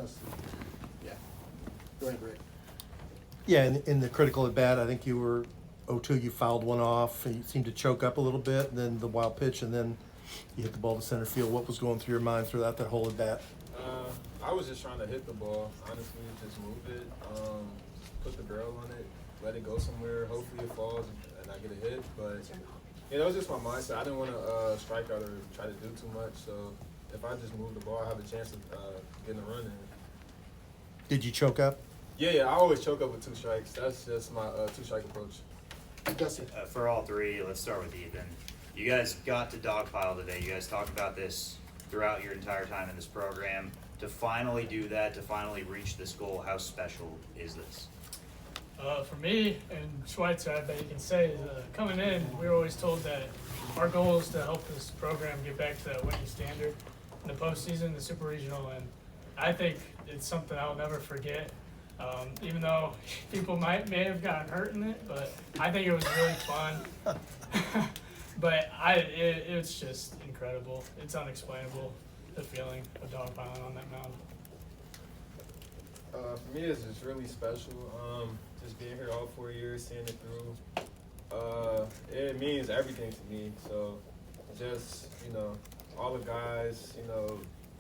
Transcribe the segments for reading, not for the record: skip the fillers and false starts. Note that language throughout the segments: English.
us. Yeah. Go ahead, Rick. Yeah, in the critical at bat, I think you were 0-2. You fouled one off, and you seemed to choke up a little bit. And then the wild pitch, and then you hit the ball to center field. What was going through your mind throughout that whole at bat? I was just trying to hit the ball. Honestly, just move it, put the barrel on it, let it go somewhere. Hopefully, it falls and I get a hit. But it was just my mindset. I didn't want to strike out or try to do too much. So if I just move the ball, I have a chance of getting a run in. Did you choke up? Yeah, I always choke up with 2 strikes. That's just my 2-strike approach. Gussie. For all three, let's start with Ethen. You guys got to dogpile today. You guys talked about this throughout your entire time in this program. To finally do that, to finally reach this goal, how special is this? For me and Schweitzer, I bet you can say, coming in, we were always told that our goal is to help this program get back to that winning standard in the postseason, the Super Regional, and I think it's something I'll never forget. Even though people may have gotten hurt in it, but I think it was really fun. But it's just incredible. It's unexplainable, the feeling of dogpiling on that mound. For me, it's just really special. Just being here all 4 years, seeing it through. It means everything to me. So just, all the guys,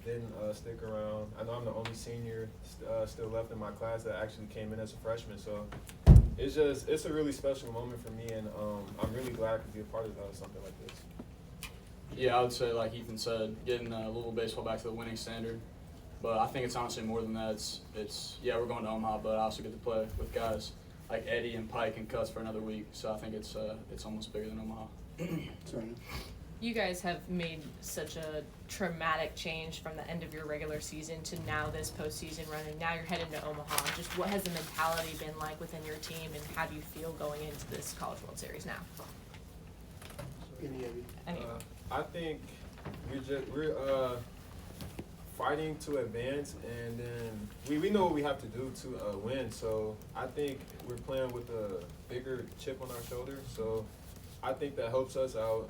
didn't stick around. I know I'm the only senior still left in my class that actually came in as a freshman. So it's a really special moment for me, and I'm really glad I could be a part of something like this. Yeah, I would say, like Ethen said, getting Louisville baseball back to the winning standard. But I think it's honestly more than that. It's we're going to Omaha, but I also get to play with guys like Eddie and Pike and Cuts for another week. So I think it's almost bigger than Omaha. Sorry. You guys have made such a traumatic change from the end of your regular season to now this postseason run, and now you're headed to Omaha. Just what has the mentality been like within your team, and how do you feel going into this College World Series now? Any of you? I think we're fighting to advance, and then we know what we have to do to win. So I think we're playing with a bigger chip on our shoulder. So I think that helps us out.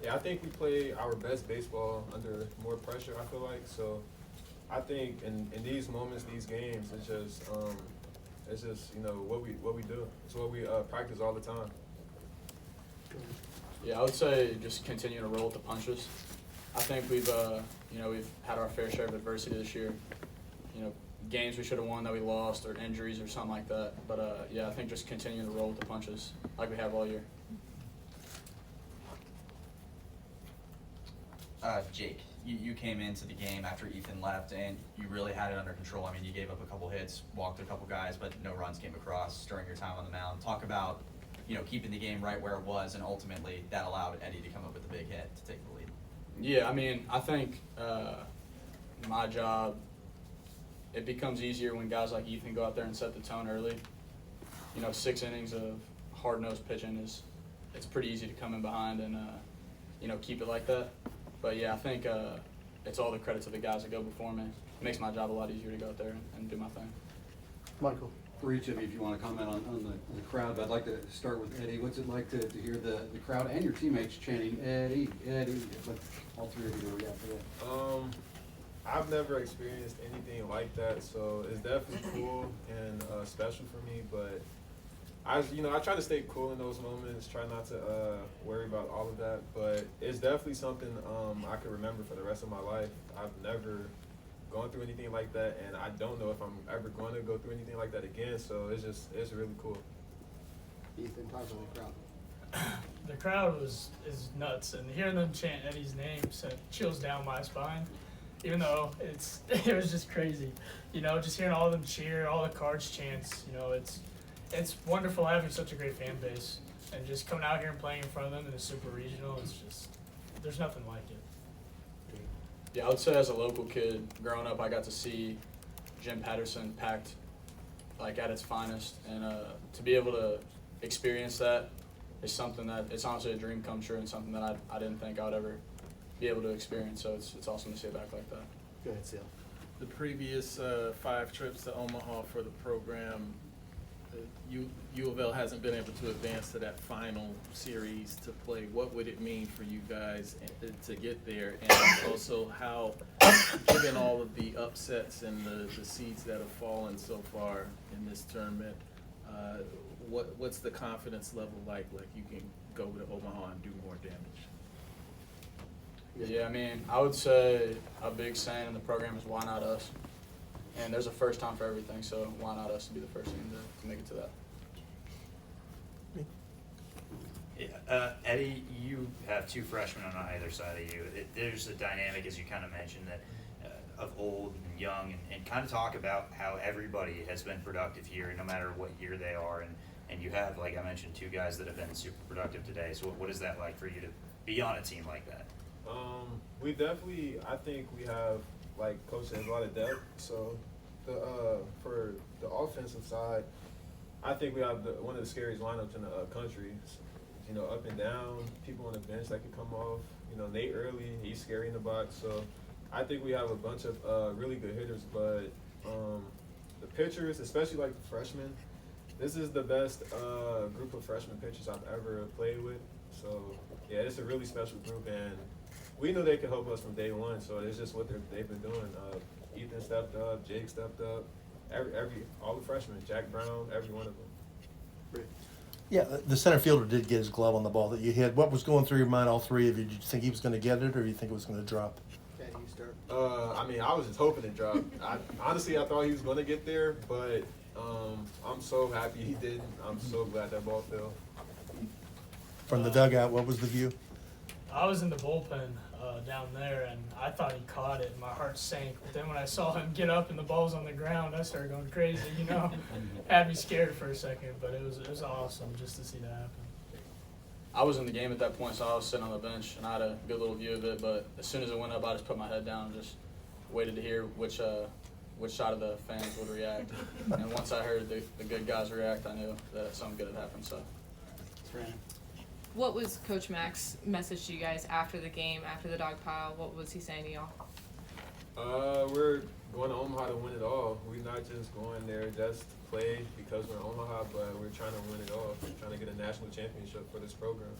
I think we play our best baseball under more pressure, I feel like. So I think in these moments, these games, it's just what we do. It's what we practice all the time. Yeah, I would say just continue to roll with the punches. I think we've had our fair share of adversity this year. Games we should have won that we lost, or injuries or something like that. But I think just continue to roll with the punches like we have all year. Jake, you came into the game after Ethen left, and you really had it under control. I mean, you gave up a couple hits, walked a couple guys, but no runs came across during your time on the mound. Talk about, keeping the game right where it was, and ultimately that allowed Eddie to come up with a big hit to take the lead. Yeah, I mean, I think my job, it becomes easier when guys like Ethen go out there and set the tone early. 6 innings of hard-nosed pitching it's pretty easy to come in behind and, keep it like that. But, yeah, I think it's all the credit to the guys that go before me. It makes my job a lot easier to go out there and do my thing. Michael. For each of you, if you want to comment on the crowd, but I'd like to start with Eddie. What's it like to hear the crowd and your teammates chanting, Eddie, Eddie? All three of you, what do you have for that? I've never experienced anything like that, so it's definitely cool and special for me. But I try to stay cool in those moments, try not to worry about all of that. But it's definitely something I can remember for the rest of my life. I've never gone through anything like that, and I don't know if I'm ever going to go through anything like that again. So it's really cool. Ethen, talk about the crowd. The crowd is nuts, and hearing them chant Eddie's name sent chills down my spine. Even though it was just crazy, just hearing all of them cheer, all the Cards chants. It's wonderful having such a great fan base, and just coming out here and playing in front of them in the Super Regional. It's just there's nothing like it. Yeah, I would say as a local kid, growing up, I got to see Jim Patterson packed at its finest, and to be able to experience that is something that it's honestly a dream come true, and something that I didn't think I would ever be able to experience. So it's awesome to see it back like that. Go ahead, Seal. The previous 5 trips to Omaha for the program, U of L hasn't been able to advance to that final series to play. What would it mean for you guys to get there? And also how, given all of the upsets and the seeds that have fallen so far in this tournament, what's the confidence level like you can go to Omaha and do more damage? Yeah, I mean, I would say a big saying in the program is why not us? And there's a first time for everything, so why not us to be the first team to make it to that? Yeah, Eddie, you have two freshmen on either side of you. There's a dynamic, as you kind of mentioned, that of old and young, and kind of talk about how everybody has been productive here, no matter what year they are. And you have, like I mentioned, two guys that have been super productive today. So what is that like for you to be on a team like that? We definitely, I think we have, like Coach said, a lot of depth. So for the offensive side, I think we have one of the scariest lineups in the country. You know, up and down, people on the bench that can come off. You know, Nate Early, he's scary in the box. So I think we have a bunch of really good hitters. But the pitchers, especially like the freshmen, this is the best group of freshman pitchers I've ever played with. So yeah, it's a really special group, and we knew they could help us from day one. So it's just what they've been doing. Ethen stepped up, Jake stepped up, all the freshmen, Jack Brown, every one of them. Yeah, the center fielder did get his glove on the ball that you hit. What was going through your mind, all three of you? Did you think he was going to get it, or do you think it was going to drop? Okay, you start. I mean, I was just hoping it dropped. Honestly, I thought he was going to get there, but I'm so happy he didn't. I'm so glad that ball fell. From the dugout, what was the view? I was in the bullpen down there, and I thought he caught it, and my heart sank. But then when I saw him get up and the ball's on the ground, I started going crazy, you know. Had me scared for a second, but it was awesome just to see that happen. I was in the game at that point, so I was sitting on the bench, and I had a good little view of it. But as soon as it went up, I just put my head down and just waited to hear which side of the fans would react. And once I heard the good guys react, I knew that something good had happened. So. What was Coach Mack's message to you guys after the game, after the dog pile? What was he saying to y'all? We're going to Omaha to win it all. We're not just going there just to play because we're in Omaha, but we're trying to win it all. We're trying to get a national championship for this program.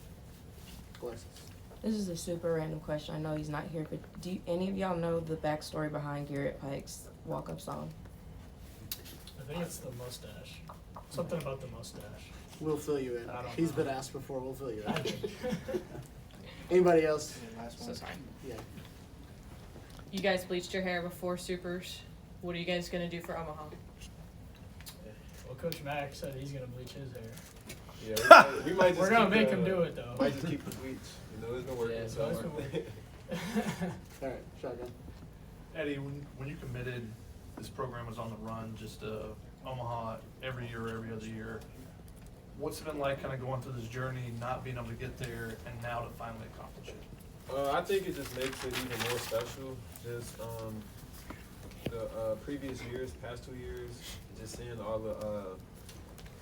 This is a super random question. I know he's not here, but do any of y'all know the backstory behind Garrett Pike's walk-up song? I think it's the mustache. Something about the mustache. We'll fill you in. I don't He's know. been asked before. We'll fill you in. Anybody else? So sorry. Yeah. You guys bleached your hair before Supers. What are you guys going to do for Omaha? Well, Coach Mack said he's going to bleach his hair. Yeah, we might just We're going to keep make him do it, though. Might just keep the bleach. You know, it's been working. Yeah, so it's been working. All right, shotgun. Eddie, when you committed, this program was on the run, just Omaha every year, every other year. What's it been like kind of going through this journey, not being able to get there, and now to finally accomplish it? I think it just makes it even more special. Just the previous years, past 2 years, just seeing all the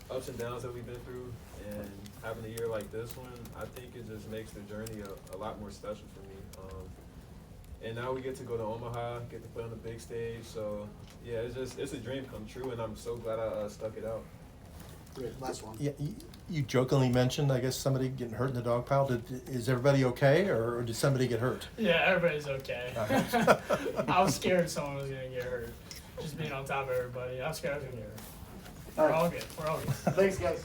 ups and downs that we've been through, and having a year like this one, I think it just makes the journey a lot more special for me. And now we get to go to Omaha, get to play on the big stage. So yeah, it's a dream come true, and I'm so glad I stuck it out. Great. Last one. Yeah, you jokingly mentioned, I guess, somebody getting hurt in the dog pile. Is everybody okay, or did somebody get hurt? Yeah, everybody's okay. I was scared someone was going to get hurt. Just being on top of everybody. I was scared I was going to get hurt. We're all good. We're all good. Thanks, guys.